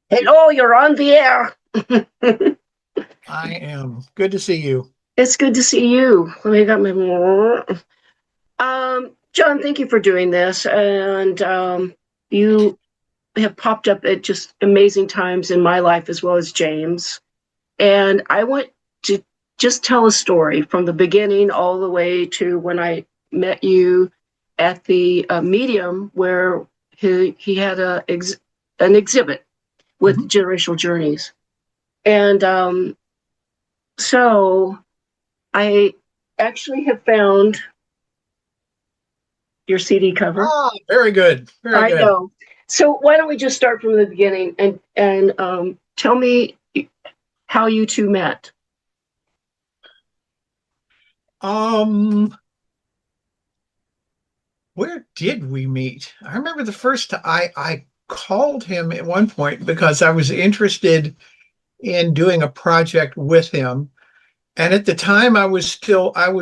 Hello, you're on the air. I am. Good to see you. It's good to see you. Let me get my. John, thank you for doing this, and you have popped up at just amazing times in my life as well as James. And I want to just tell a story from the beginning all the way to when I met you at the Medium, where he had an exhibit with generational journeys. And so I actually have found your CD cover. Ah, very good. Very good. I know. So why don't we just start from the beginning and tell me how you two met? Where did we meet? I remember the first time I called him at one point because I was interested in doing a project with him. And at the time I was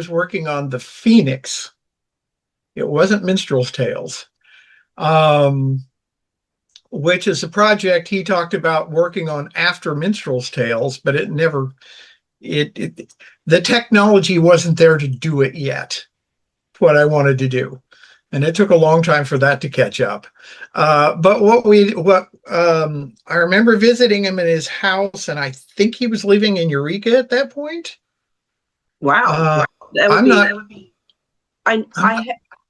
working on the Phoenix. It wasn't Minstrel's Tales, which is a project he talked about working on after Minstrel's Tales, but it never, the technology wasn't there to do it yet, what I wanted to do. And it took a long time for that to catch up. But I remember visiting him in his house, and I think he was living in Eureka at that point. Wow. That would be,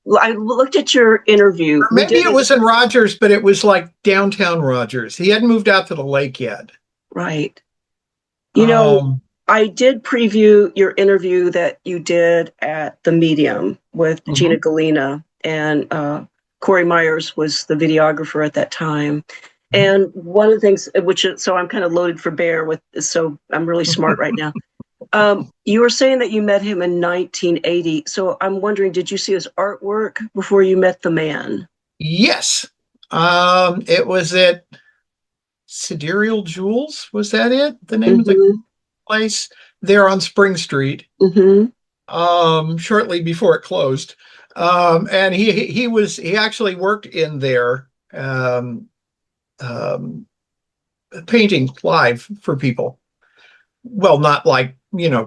I looked at your interview. Maybe it was in Rogers, but it was downtown Rogers. He hadn't moved out to the lake yet. Right. I did preview your interview that you did at the Medium with Gina Galena, and Corey Myers was the videographer at that time. And one of the things, so I'm kind of loaded for bear so I'm really smart right now. You were saying that you met him in 1980. So I'm wondering, did you see his artwork before you met the man? Yes. It was at Sidereal Jewels. Was that it? The name of the place there on Spring Street. Shortly before it closed. And he actually worked in there, painting live for people. Well, not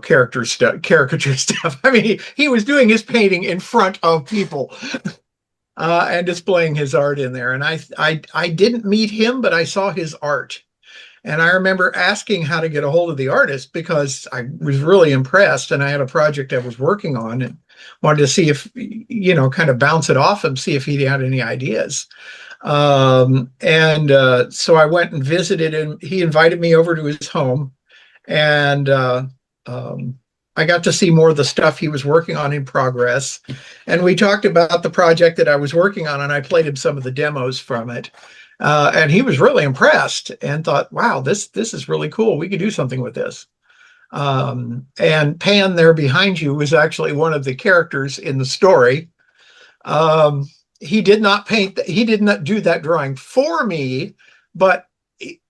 caricature stuff. I mean, he was doing his painting in front of people and displaying his art in there. And I didn't meet him, but I saw his art. And I remember asking how to get a hold of the artist because I was really impressed, and I had a project I was working on and wanted to see if, kind of bounce it off him, see if he had any ideas. So I went and visited him. He invited me over to his home, and I got to see more of the stuff he was working on in progress. And we talked about the project that I was working on, and I played him some of the demos from it. And he was really impressed and thought, wow, this is really cool. We could do something with this. And Pan there behind you was actually one of the characters in the story. He did not do that drawing for me, but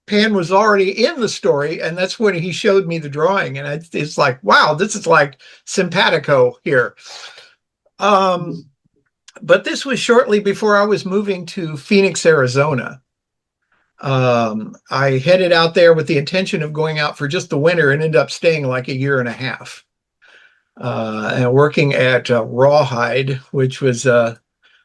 Pan was already in the story, and that's when he showed me the drawing. And it's like, wow, this is like simpatico here. But this was shortly before I was moving to Phoenix, Arizona. I headed out there with the intention of going out for just the winter and ended up staying like a year and a half, and working at Rawhide, which was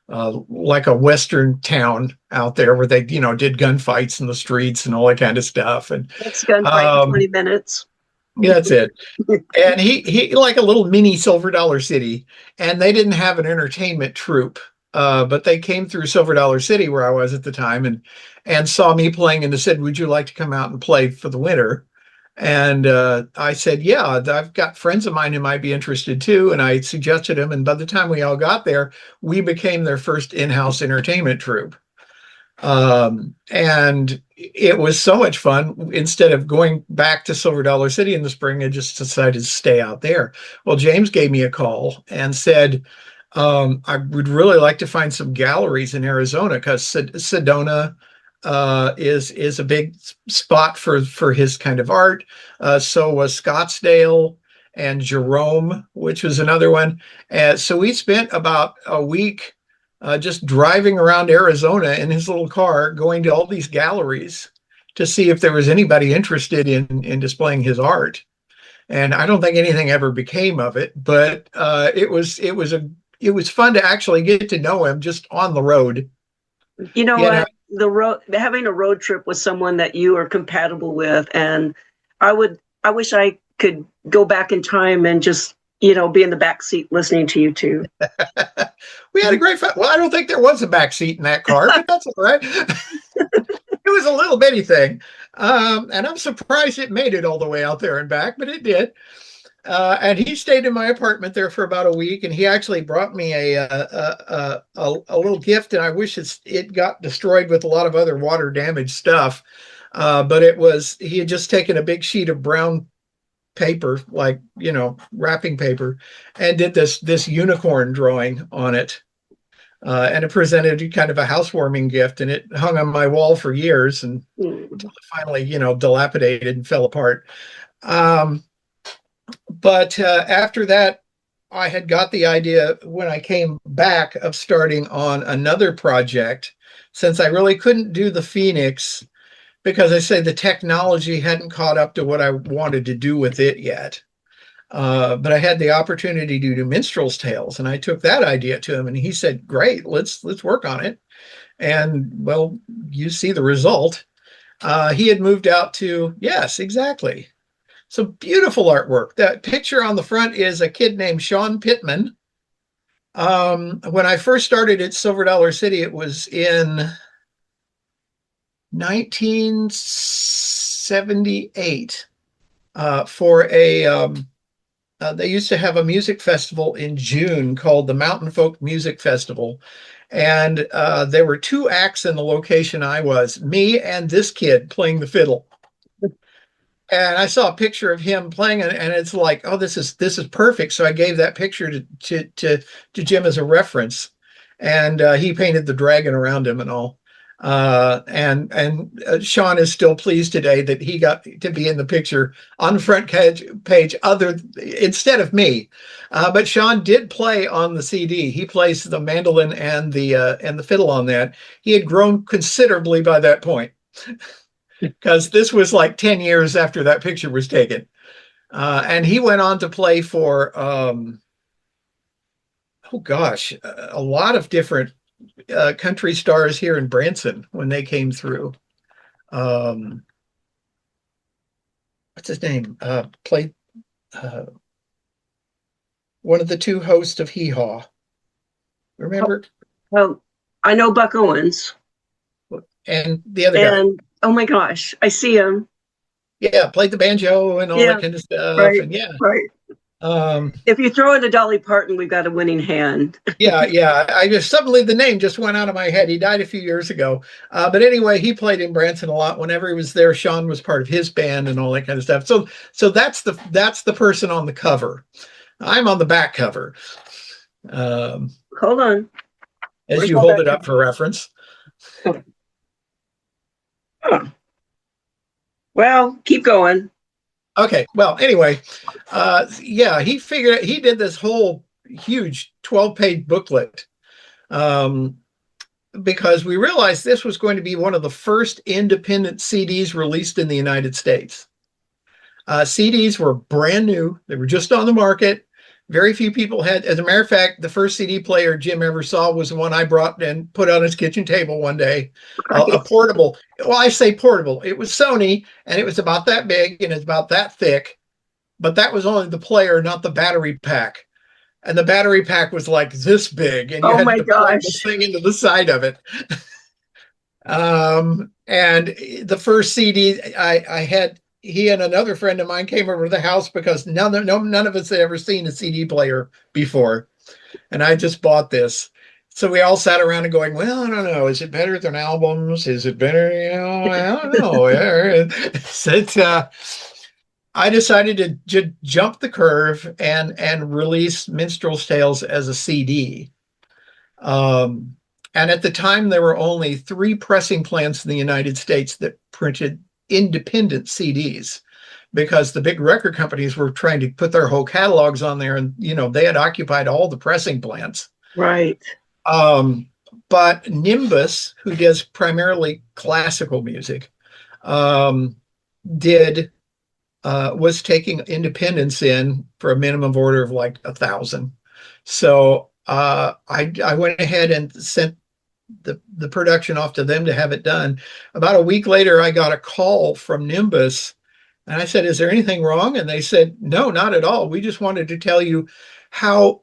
like a Western town out there where they, did gunfights in the streets and all that kind of stuff. And that's gunfight in 20 minutes. Yeah, that's it. And he like a little mini Silver Dollar City, and they didn't have an entertainment troupe, but they came through Silver Dollar City where I was at the time and saw me playing and said, "Would you like to come out and play for the winter?" And I said, "Yeah, I've got friends of mine who might be interested too." And I suggested them, and by the time we all got there, we became their first in-house entertainment troupe. And it was so much fun. Instead of going back to Silver Dollar City in the spring, I just decided to stay out there. Well, James gave me a call and said, I would really like to find some galleries in Arizona because Sedona is a big spot for his kind of art. So was Scottsdale and Jerome, which was another one. And so we spent about a week just driving around Arizona in his little car, going to all these galleries to see if there was anybody interested in displaying his art. And I don't think anything ever became of it, but it was fun to actually get to know him just on the road. You know what? Having a road trip with someone that you are compatible with, and I wish I could go back in time and just, be in the back seat listening to you two. We had a great fun. Well, I don't think there was a back seat in that car, but that's all right. It was a little bitty thing. And I'm surprised it made it all the way out there and back, but it did. And he stayed in my apartment there for about a week, and he actually brought me a little gift, and I wish it got destroyed with a lot of other water damaged stuff. But he had just taken a big sheet of brown paper, like, wrapping paper, and did this unicorn drawing on it. And it presented kind of a housewarming gift, and it hung on my wall for years, and until it finally, dilapidated and fell apart. But after that, I had got the idea when I came back of starting on another project, since I really couldn't do the Phoenix because I say the technology hadn't caught up to what I wanted to do with it yet. But I had the opportunity to do Minstrel's Tales, and I took that idea to him, and he said, "Great, let's work on it." And well, you see the result. He had moved out to, yes, exactly. So beautiful artwork. That picture on the front is a kid named Sean Pittman. When I first started at Silver Dollar City, it was in 1978 for they used to have a music festival in June called the Mountain Folk Music Festival. And there were two acts in the location I was, me and this kid playing the fiddle. And I saw a picture of him playing, and it's like, oh, this is perfect. So I gave that picture to Jim as a reference, and he painted the dragon around him and all. And Sean is still pleased today that he got to be in the picture on the front page instead of me. But Sean did play on the CD. He plays the mandolin and the fiddle on that. He had grown considerably by that point, because this was like 10 years after that picture was taken. And he went on to play for, a lot of different country stars here in Branson when they came through. What's his name? Played one of the two hosts of Hee Haw. Remember? Well, I know Buck Owens. And the other guy. Oh my gosh, I see him. Yeah, played the banjo and all that kind of stuff. Right, and right. If you throw in a Dolly Parton, we've got a winning hand. yeah. I just suddenly the name just went out of my head. He died a few years ago. But anyway, he played in Branson a lot. Whenever he was there, Sean was part of his band and all that kind of stuff. So that's the person on the cover. I'm on the back cover. Hold on. As Where's you hold it up for reference. Huh. Well, keep going. Okay. Well, anyway, he did this whole huge 12-page booklet, because we realized this was going to be one of the first independent CDs released in the United States. CDs were brand new. They were just on the market. Very few people had. As a matter of fact, the first CD player Jim ever saw was the one I brought and put on his kitchen table one day. A portable. Well, I say portable. It was Sony, and it was about that big and it's about that thick. But that was only the player, not the battery pack. And the battery pack was like this big, and you had to plug this thing into the side of it. And the first CD I had. He and another friend of mine came over to the house because none of us had ever seen a CD player before. And I just bought this. So we all sat around and going, well, I don't know. Is it better than albums? Is it better? I don't know. So I decided to jump the curve and release Minstrel's Tales as a CD. And at the time, there were only 3 pressing plants in the United States that printed independent CDs, because the big record companies were trying to put their whole catalogs on there, and they had occupied all the pressing plants. Right. but Nimbus, who does primarily classical music, um, did was taking independents in for a minimum order of like 1,000. So I went ahead and sent the production off to them to have it done. About a week later, I got a call from Nimbus, and I said, "Is there anything wrong?" And they said, "No, not at all. We just wanted to tell you how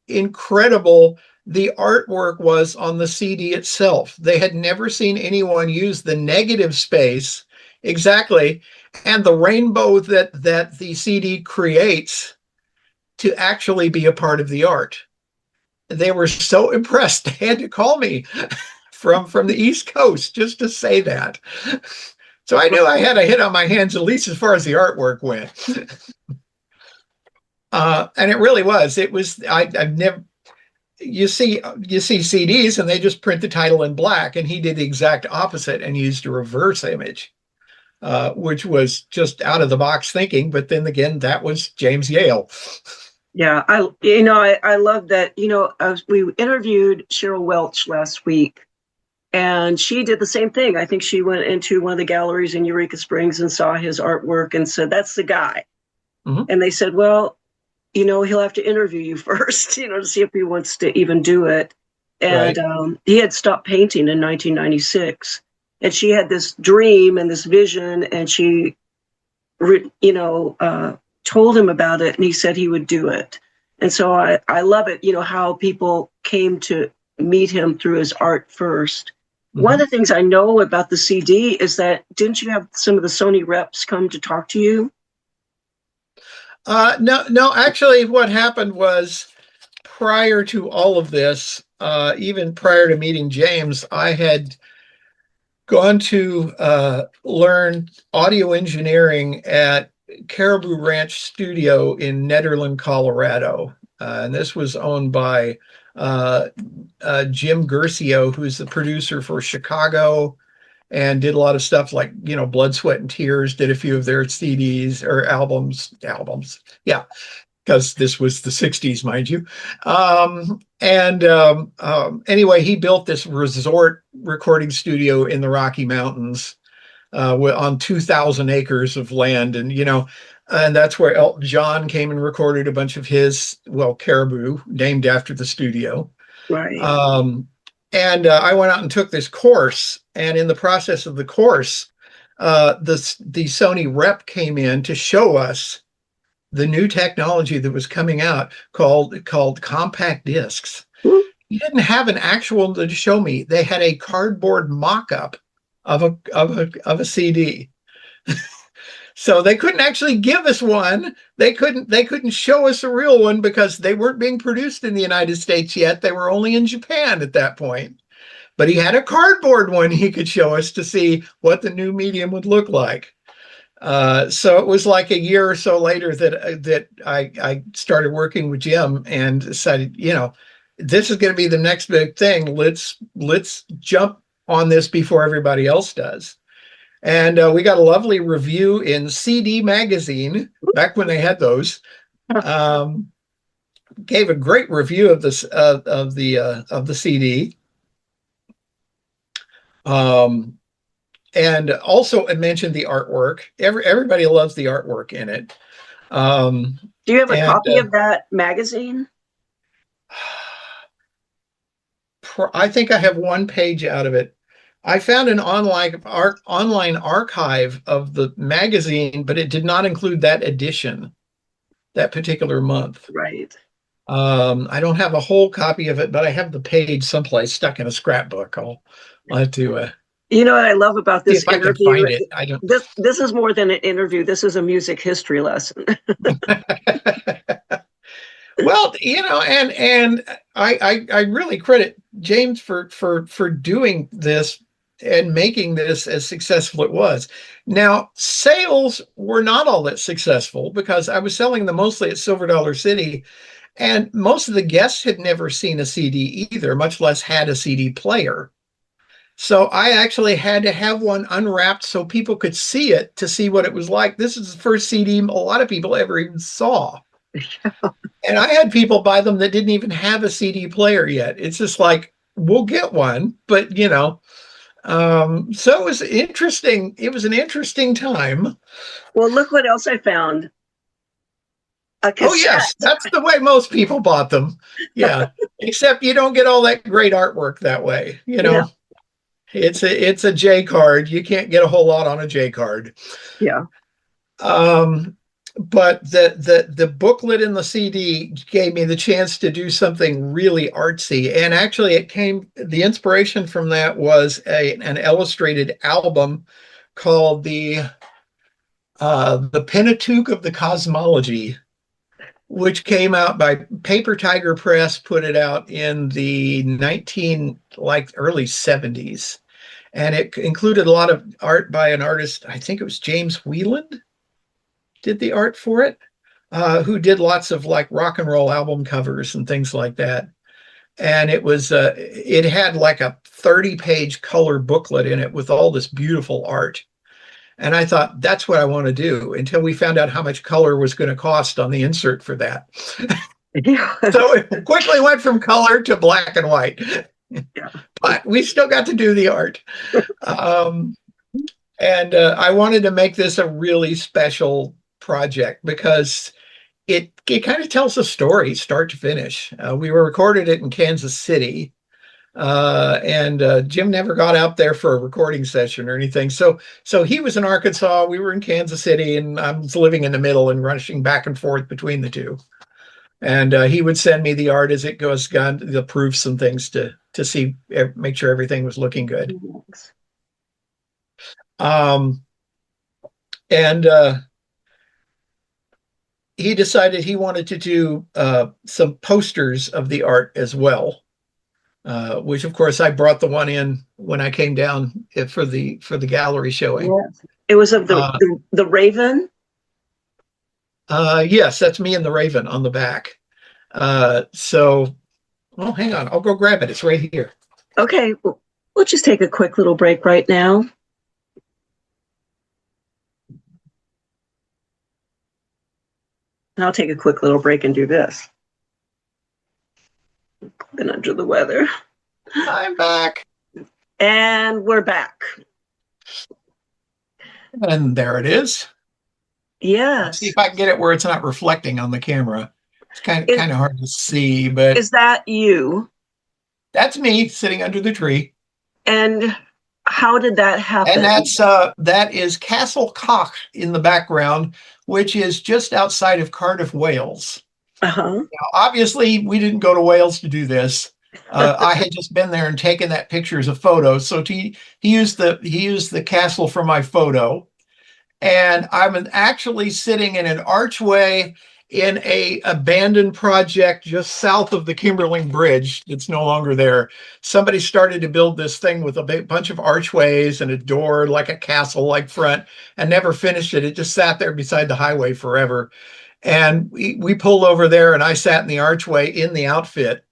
incredible the artwork was on the CD itself. They had never seen anyone use the negative space exactly, and the rainbow that the CD creates to actually be a part of the art." They were so impressed they had to call me from the East Coast just to say that. So I knew I had a hit on my hands, at least as far as the artwork went. And it really was. It was. I've never. You see CDs and they just print the title in black, and he did the exact opposite and used a reverse image, which was just out of the box thinking. But then again, that was James Yale. Yeah, I love that. We interviewed Cheryl Welch last week, and she did the same thing. I think she went into one of the galleries in Eureka Springs and saw his artwork and said, "That's the guy." Mm-hmm. And they said, "Well, he'll have to interview you first, to see if he wants to even do it." And right. He had stopped painting in 1996, and she had this dream and this vision, and she, told him about it, and he said he would do it. And so I love it, how people came to meet him through his art first. Mm-hmm. One of the things I know about the CD is that, didn't you have some of the Sony reps come to talk to you? No, actually what happened was, prior to all of this, even prior to meeting James, I had gone to learn audio engineering at Caribou Ranch Studio in Nederland, Colorado. And this was owned by Jim Guercio, who's the producer for Chicago and did a lot of stuff like, Blood, Sweat, and Tears, did a few of their CDs or albums. Yeah, because this was the 60s, mind you. Anyway, he built this resort recording studio in the Rocky Mountains on 2,000 acres of land. And that's where Elton John came and recorded a bunch of his, Caribou, named after the studio. Right. I went out and took this course. And in the process of the course, the Sony rep came in to show us the new technology that was coming out called compact discs. Mm-hmm. He didn't have an actual to show me. They had a cardboard mock-up of a CD. So they couldn't actually give us one. They couldn't show us a real one because they weren't being produced in the United States yet. They were only in Japan at that point. But he had a cardboard one he could show us to see what the new medium would look like. So it was like a year or so later that I started working with Jim and decided, this is going to be the next big thing. Let's jump on this before everybody else does. And we got a lovely review in CD Magazine back when they had those. Gave a great review of this of the CD. And also it mentioned the artwork. Everybody loves the artwork in it. Do you have a copy of that magazine? I think I have one page out of it. I found an online archive of the magazine, but it did not include that edition, that particular month. Right. I don't have a whole copy of it, but I have the page someplace stuck in a scrapbook. I'll have to. You know what I love about this interview? I can find it. I don't. This is more than an interview. This is a music history lesson. Well, and I really credit James for doing this and making this as successful it was. Now, sales were not all that successful because I was selling them mostly at Silver Dollar City, and most of the guests had never seen a CD either, much less had a CD player. So I actually had to have one unwrapped so people could see it to see what it was like. This is the first CD a lot of people ever even saw. And I had people buy them that didn't even have a CD player yet. It's just like, we'll get one, but so it was interesting. It was an interesting time. Well, look what else I found. A Oh cassette. yes, that's the way most people bought them. Yeah, except you don't get all that great artwork that way. Yeah. It's a J card. You can't get a whole lot on a J card. Yeah. But the booklet in the CD gave me the chance to do something really artsy. And actually, the inspiration from that was an illustrated album called the Pentateuch of the Cosmology, which came out by Paper Tiger Press, put it out in the early 70s. And it included a lot of art by an artist, I think it was James Wheeland did the art for it, who did lots of like rock and roll album covers and things like that. And it had like a 30-page color booklet in it with all this beautiful art. And I thought, that's what I want to do, until we found out how much color was going to cost on the insert for that. So it quickly went from color to black and white. Yeah. But we still got to do the art. And I wanted to make this a really special project because it kind of tells a story start to finish. We recorded it in Kansas City, and Jim never got out there for a recording session or anything. So he was in Arkansas, we were in Kansas City, and I was living in the middle and rushing back and forth between the two. And he would send me the art as it goes, the proofs and things to see, make sure everything was looking good. And he decided he wanted to do some posters of the art as well, which of course I brought the one in when I came down for the gallery showing. Yes. It was of the Raven. Yes, that's me and the Raven on the back. Well, hang on, I'll go grab it. It's right here. Okay, we'll just take a quick little break right now. And I'll take a quick little break and do this. Been under the weather. I'm back. And we're back. And there it is. Yes. Let's see if I can get it where it's not reflecting on the camera. It's kind of hard to see, but is that you? That's me sitting under the tree. And how did that happen? And that is Castle Coch in the background, which is just outside of Cardiff, Wales. Now, obviously, we didn't go to Wales to do this. I had just been there and taken that picture as a photo. So he used the castle for my photo. And I'm actually sitting in an archway in a abandoned project just south of the Kimberling Bridge. It's no longer there. Somebody started to build this thing with a bunch of archways and a door like a castle-like front and never finished it. It just sat there beside the highway forever. And we pulled over there and I sat in the archway in the outfit.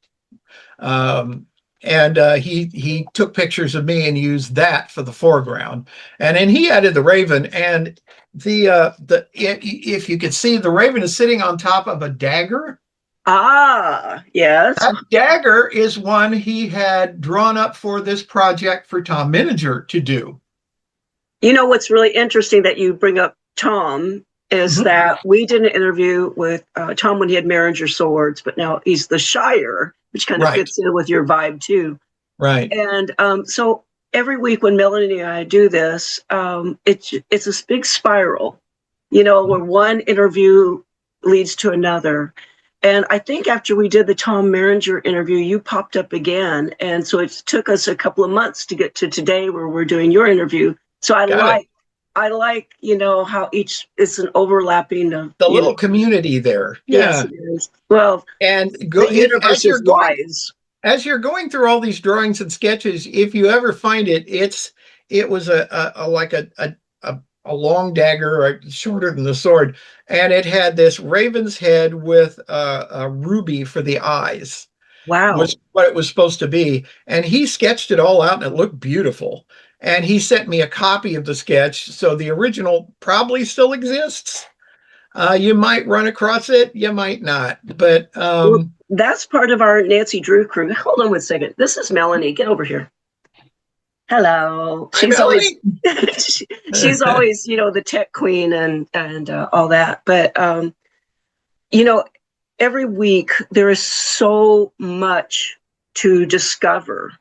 He took pictures of me and used that for the foreground. And then he added the Raven, and if you could see, the Raven is sitting on top of a dagger. Ah, yes. That dagger is one he had drawn up for this project for Tom Minninger to do. You know what's really interesting that you bring up Tom is that we did an interview with Tom when he had Maringer Swords, but now he's the Shire, which kind of fits in with your vibe too. Right. And so every week when Melanie and I do this, it's a big spiral, where one interview leads to another. And I think after we did the Tom Maringer interview, you popped up again. And so it took us a couple of months to get to today where we're doing your interview. So I like, how each is an overlapping of the little community there. Yes, yeah. It is. Well, and the universe is wise. As you're going through all these drawings and sketches, if you ever find it, it was a long dagger, shorter than the sword, and it had this raven's head with a ruby for the eyes. Wow, was what it was supposed to be, and he sketched it all out, and it looked beautiful. And he sent me a copy of the sketch, so the original probably still exists. You might run across it, you might not, but that's part of our Nancy Drew crew. Hold on one second. This is Melanie. Get over here. Hello. Hi, She's always Melanie. she's always, the tech queen and all that. But you know, every week there is so much to discover.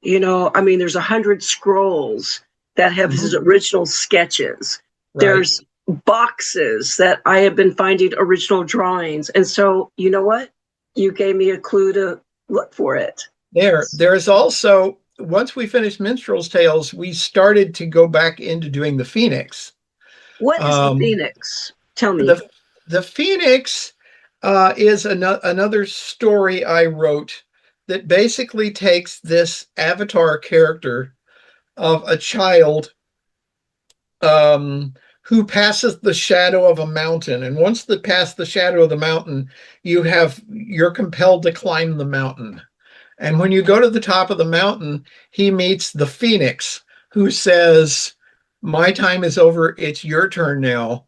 I mean, there's 100 scrolls that have his original sketches. Right. There's boxes that I have been finding original drawings. And so, you know what? You gave me a clue to look for it. There's also, once we finished Minstrel's Tales, we started to go back into doing the Phoenix. What is the Phoenix? Tell me. The Phoenix is another story I wrote that basically takes this avatar character of a child who passes the shadow of a mountain. And once they pass the shadow of the mountain, you're compelled to climb the mountain. And when you go to the top of the mountain, he meets the Phoenix, who says, "My time is over. It's your turn now."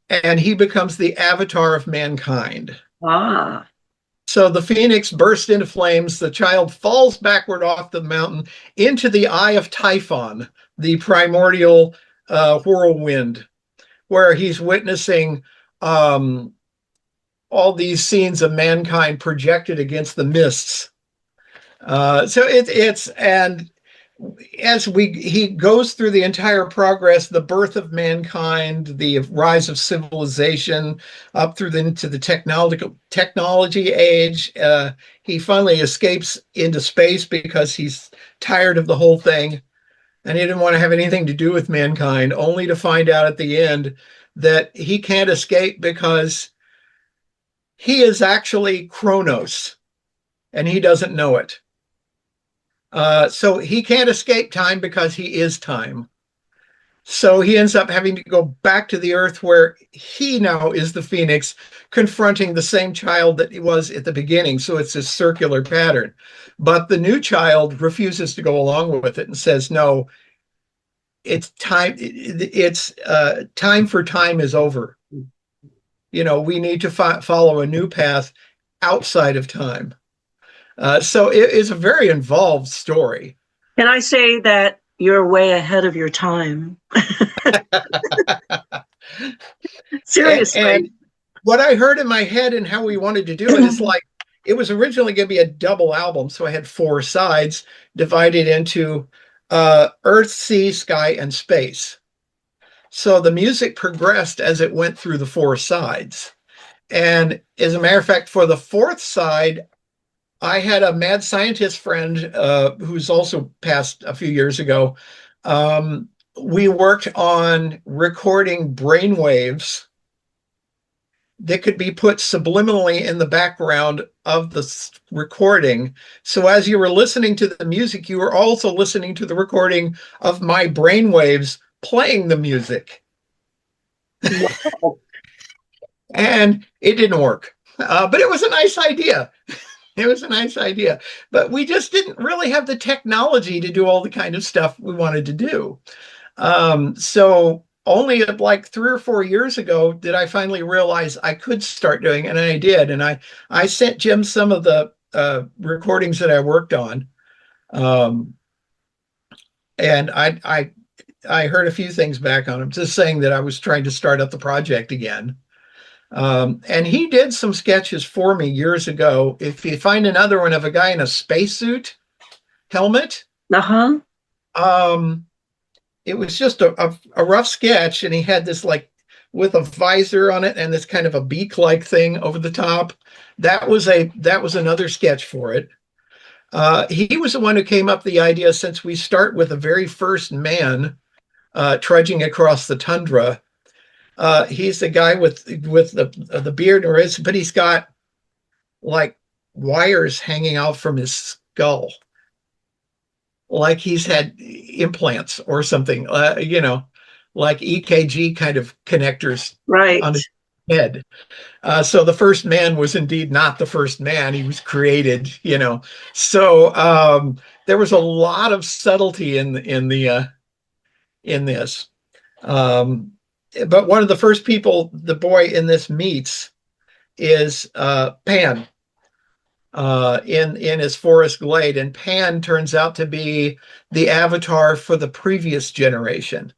And he becomes the avatar of mankind. Ah. So the Phoenix bursts into flames. The child falls backward off the mountain into the eye of Typhon, the primordial whirlwind, where he's witnessing all these scenes of mankind projected against the mists. And as he goes through the entire progress, the birth of mankind, the rise of civilization, up through into the technology age, he finally escapes into space because he's tired of the whole thing, and he didn't want to have anything to do with mankind, only to find out at the end that he can't escape because he is actually Kronos, and he doesn't know it. So he can't escape time because he is time. So he ends up having to go back to the earth where he now is the Phoenix, confronting the same child that he was at the beginning. So it's a circular pattern. But the new child refuses to go along with it and says, no, it's time. It's time for time is over. We need to follow a new path outside of time. So it is a very involved story. Can I say that you're way ahead of your time? Seriously. And what I heard in my head and how we wanted to do it is like, it was originally going to be a double album. So I had 4 sides divided into Earth, Sea, Sky, and Space. So the music progressed as it went through the 4 sides. And as a matter of fact, for the 4th side, I had a mad scientist friend who's also passed a few years ago. We worked on recording brainwaves that could be put subliminally in the background of the recording. So as you were listening to the music, you were also listening to the recording of my brainwaves playing the music. Wow. And it didn't work, but it was a nice idea. It was a nice idea, but we just didn't really have the technology to do all the kind of stuff we wanted to do. So only like 3 or 4 years ago did I finally realize I could start doing it, and I did. And I sent Jim some of the recordings that I worked on. And I heard a few things back on him, just saying that I was trying to start up the project again. And he did some sketches for me years ago. If you find another one of a guy in a spacesuit helmet, it was just a rough sketch, and he had this like with a visor on it and this kind of a beak-like thing over the top. That was another sketch for it. He was the one who came up with the idea, since we start with the very first man trudging across the tundra. He's the guy with the beard, but he's got like wires hanging out from his skull, like he's had implants or something, like EKG kind of connectors on his head. So the first man was indeed not the first man. He was created, So there was a lot of subtlety in this. But one of the first people the boy in this meets is Pan. in his forest glade, and Pan turns out to be the avatar for the previous generation.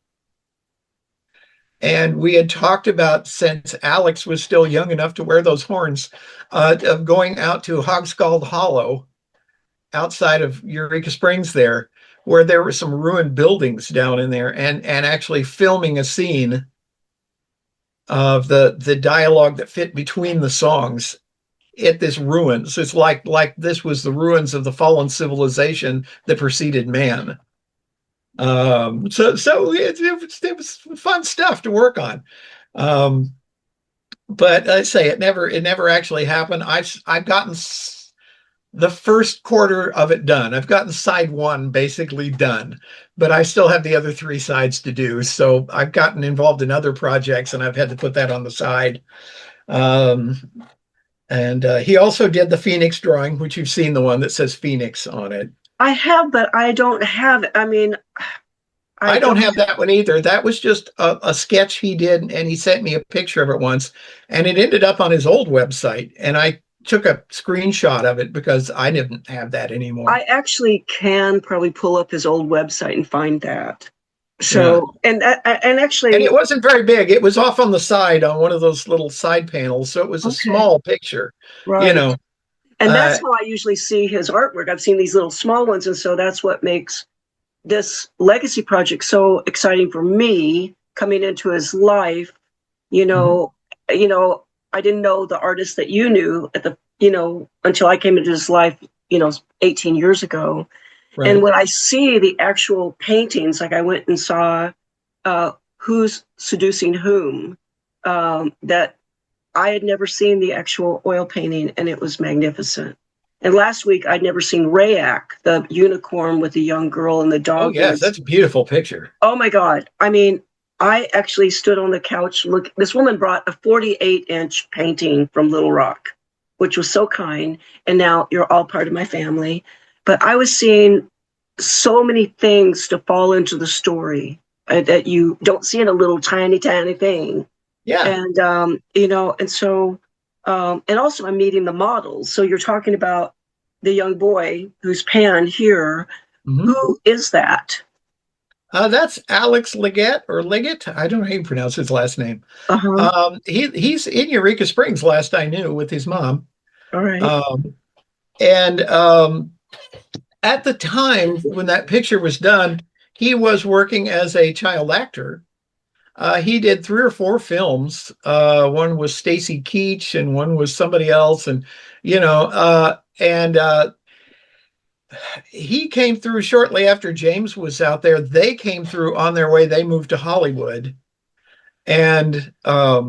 And we had talked about, since Alex was still young enough to wear those horns, of going out to Hogscald Hollow outside of Eureka Springs there, where there were some ruined buildings down in there, and actually filming a scene of the dialogue that fit between the songs at this ruins. It's like this was the ruins of the fallen civilization that preceded man. So it was fun stuff to work on. But I say it never actually happened. I've gotten the first quarter of it done. I've gotten side one basically done, but I still have the other three sides to do. So I've gotten involved in other projects, and I've had to put that on the side. And he also did the Phoenix drawing, which you've seen, the one that says Phoenix on it. I have, but I don't have it. I mean, I don't have that one either. That was just a sketch he did, and he sent me a picture of it once, and it ended up on his old website, and I took a screenshot of it because I didn't have that anymore. I actually can probably pull up his old website and find that. So, yeah. and actually, and it wasn't very big. It was off on the side on one of those little side panels, so it was a small picture, right. You know. And that's how I usually see his artwork. I've seen these little small ones, and so that's what makes this legacy project so exciting for me, coming into his life. You know, I didn't know the artist that you knew at the, until I came into his life, 18 years ago. Right. And when I see the actual paintings, like I went and saw Who's Seducing Whom, that I had never seen the actual oil painting, and it was magnificent. And last week, I'd never seen Rayak, the unicorn with the young girl and the dog. Oh, yes, that's a beautiful picture. Oh, my God. I mean, I actually stood on the couch. Look, this woman brought a 48-inch painting from Little Rock, which was so kind. And now you're all part of my family. But I was seeing so many things to fall into the story that you don't see in a little tiny, tiny thing. Yeah. And, and so, and also I'm meeting the models. So you're talking about the young boy who's Pan here. Mm-hmm. Who is that? That's Alex Liggett or Liggett. I don't know how you pronounce his last name. Uh-huh. He's in Eureka Springs, last I knew, with his mom. All right. At the time when that picture was done, he was working as a child actor. He did 3 or 4 films. One was Stacy Keach, and one was somebody else, and he came through shortly after James was out there. They came through on their way. They moved to Hollywood, and I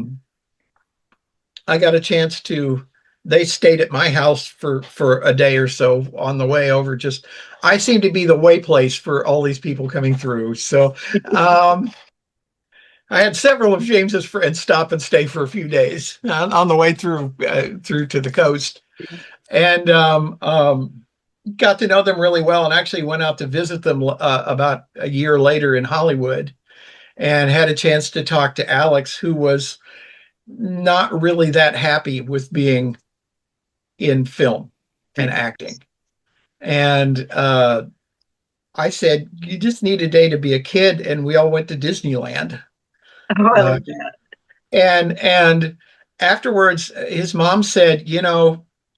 got a chance to. They stayed at my house for a day or so on the way over. I seem to be the way place for all these people coming through. So I had several of James's friends stop and stay for a few days on the way through to the coast, and got to know them really well, and actually went out to visit them about a year later in Hollywood, and had a chance to talk to Alex, who was not really that happy with being in film and acting. And I said, you just need a day to be a kid, and we all went to Disneyland. Oh, I love that. And afterwards, his mom said,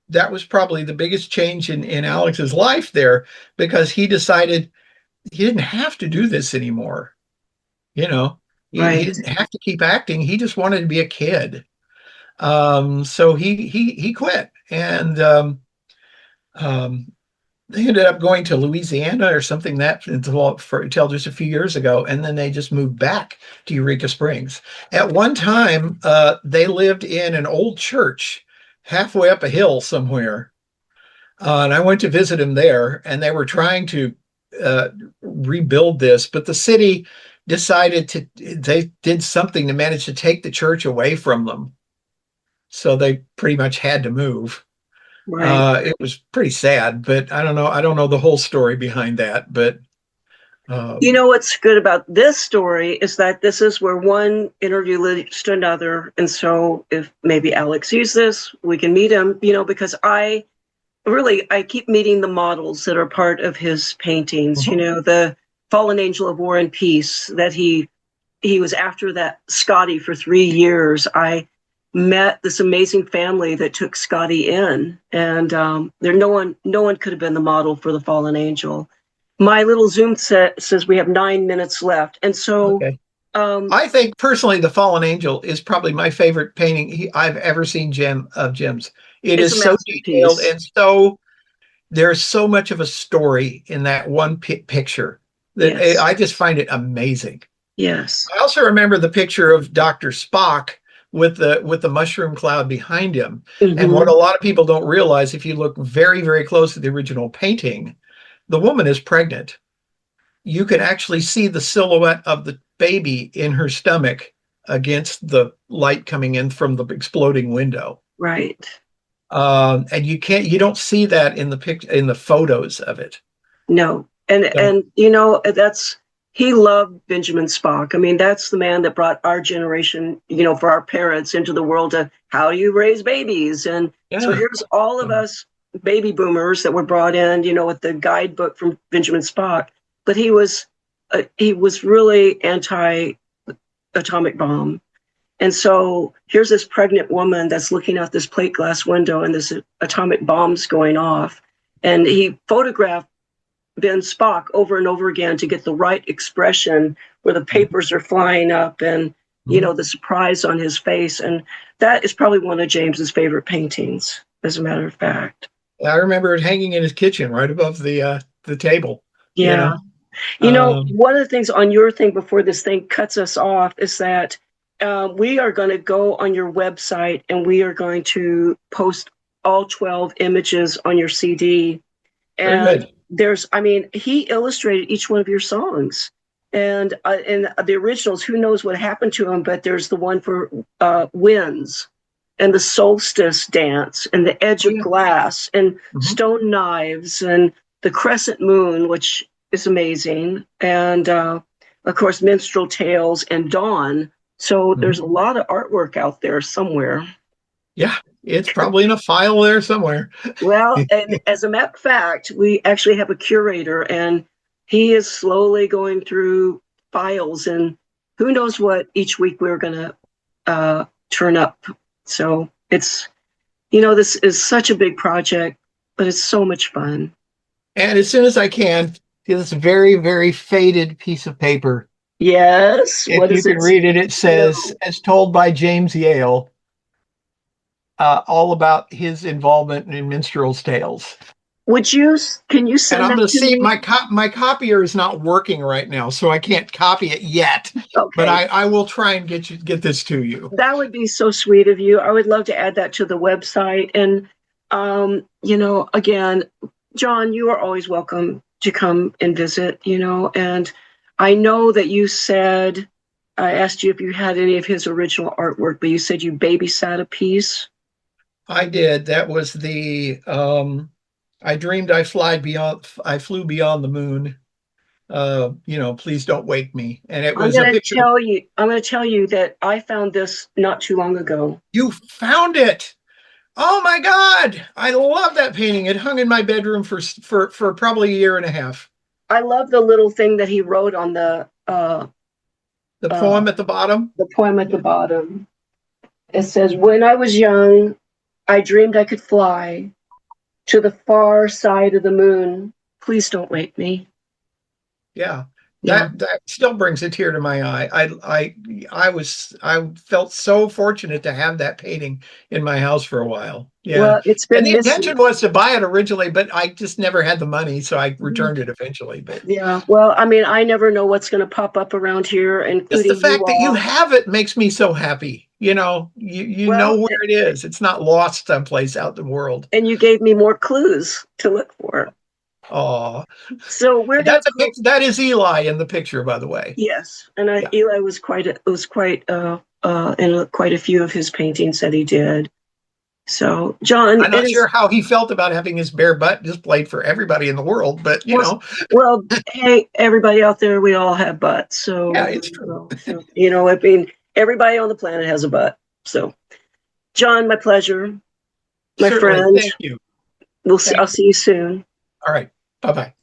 that was probably the biggest change in Alex's life there, because he decided he didn't have to do this anymore. He didn't have to keep acting. He just wanted to be a kid. So he quit, and they ended up going to Louisiana or something until just a few years ago, and then they just moved back to Eureka Springs. At one time, they lived in an old church halfway up a hill somewhere, and I went to visit him there, and they were trying to rebuild this, but the city decided they did something to manage to take the church away from them. So they pretty much had to move. Right. It was pretty sad, but I don't know the whole story behind that. But what's good about this story is that this is where one interview leads to another. And so if maybe Alex sees this, we can meet him, because I really, I keep meeting the models that are part of his paintings. You know, the Fallen Angel of War and Peace that he was after that Scotty for 3 years. I met this amazing family that took Scotty in, and there no one could have been the model for the Fallen Angel. My little Zoom set says we have 9 minutes left, and so Okay. I think personally, the Fallen Angel is probably my favorite painting I've ever seen. Jim's. It it's a is so detailed masterpiece. and so there's so much of a story in that one picture that Yes, I just find it amazing. yes. I also remember the picture of Dr. Spock with the mushroom cloud behind him. And what Hmm. a lot of people don't realize, if you look very, very close to the original painting, the woman is pregnant. You can actually see the silhouette of the baby in her stomach against the light coming in from the exploding window. Right. And you don't see that in in the photos of it. No. So, And you know, that's he loved Benjamin Spock. I mean, that's the man that brought our generation, you know, for our parents into the world of how do you raise babies. And so yeah. here's all of us baby boomers that were brought in, you know, with the guidebook from Benjamin Spock. But he was really anti atomic bomb. And so here's this pregnant woman that's looking out this plate glass window and this atomic bomb's going off. And he photographed Ben Spock over and over again to get the right expression where the papers are flying up and, you know, the surprise on his face. And that is probably one of James's favorite paintings, as a matter of fact. I remember it hanging in his kitchen right above the table, you Yeah. know. You know, Um, one of the things on your thing before this thing cuts us off is that we are going to go on your website and we are going to post all 12 images on your CD. Very And good. I mean, he illustrated each one of your songs. And in the originals, who knows what happened to him, but there's the one for Winds and the Solstice Dance and the Edge Oh, of yeah. Glass and Mhm. Stone Knives and the Crescent Moon, which is amazing. And of course, Minstrel Tales and Dawn. So there's Mhm. a lot of artwork out there somewhere. Yeah, it's probably in a file there somewhere. Well, and as a matter of fact, we actually have a curator, and he is slowly going through files, and who knows what each week we're going to turn up. So it's, you know, this is such a big project, but it's so much fun. And as soon as I can, see this very, very faded piece of paper. Yes. If What you is can it? read it, it says, No. as told by James Yale, all about his involvement in minstrel's tales. Can you And send I'm that going to to see, me? my copier is not working right now, so I can't copy it yet. But Okay. I will try and get this to you. That would be so sweet of you. I would love to add that to the website. And, you know, again, John, you are always welcome to come and visit, you know. And I know that you said, I asked you if you had any of his original artwork, but you said you babysat a piece. I did. That was the I dreamed I flew beyond the moon. Please don't wake me. And it was a picture. I'm going to tell you that I found this not too long ago. You found it. Oh my God. I love that painting. It hung in my bedroom for probably a year and a half. I love the little thing that he wrote on The uh, poem at the bottom. the poem at the bottom. It says, "When I was young, I dreamed I could fly to the far side of the moon. Please don't wake me." Yeah. Yeah. That still brings a tear to my eye. I felt so fortunate to have that painting in my house for a while. Yeah. Well, it's And been the missing. intention was to buy it originally, but I just never had the money, so I returned it eventually. But Yeah. Well, I mean, I never know what's going to pop up around here, just the including you fact that you all. have it makes me so happy. You know Well, where it is. It's not lost someplace out in the world. and you gave me more clues to look for. Oh, So we're going to put, that is Eli in the picture, by the way. yes. And Yeah. Eli was quite in quite a few of his paintings that he did. So, John, I'm it not is sure how he felt about having his bare butt displayed for everybody in the world, but well, well, hey, everybody out there, we all have butts. yeah, So, it's true. you know, I mean, everybody on the planet has a butt. So, John, my pleasure, my Certainly. friend. Thank you. I'll see you soon. All right. Bye-bye.